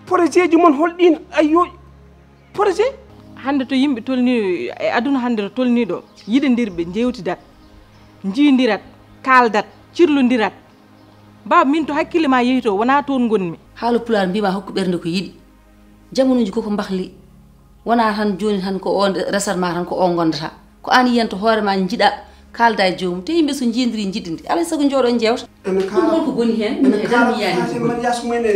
projet ji mon holɗin ayyo projet hande to yimɓe tolni e aduna hande to tolni ɗo yiɗodirɓe jewtidat jiidirat kaldat cirlodirat ba min to hakkille ma yehi to wona toon gonmi haalu pular mbima hokku ɓernde ko yiɗi jamonuji koko mbahli wona tan joni tan ko on resatma tan ko o gondata ko an yiyanta hoore ma jiiɗa kalda e joomum te yimɓe so jiidiri jiɗɗinde alay sago jooɗo jeewta ɗum holko boni hen man yasmuyne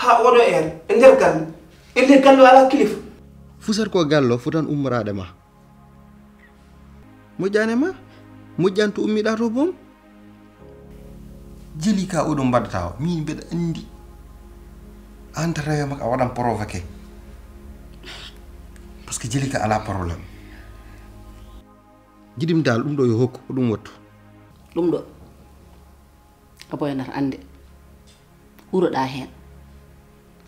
ha oɗo en e nder galle e nder galle ala kilifa fusat ko gallo fotan ummorade ma moƴƴane ma moƴƴan to ummiɗa to boom jeli ka oɗo mbaɗata o min mbeɗa andi an tatawe makko a waɗan provoqué par ce que jeli ka ala probléme jiɗim dal ɗum ɗo yo hokku ko ɗum wattu ɗum ɗo a boyanata ande huroɗa hen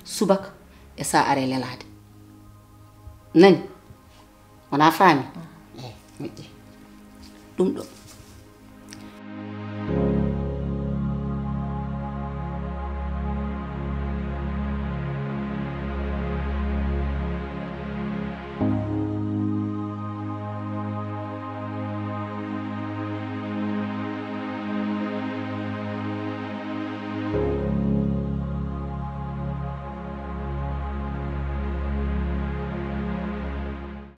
subaka e sa are lelade nani wona faami moƴƴi ɗum ɗo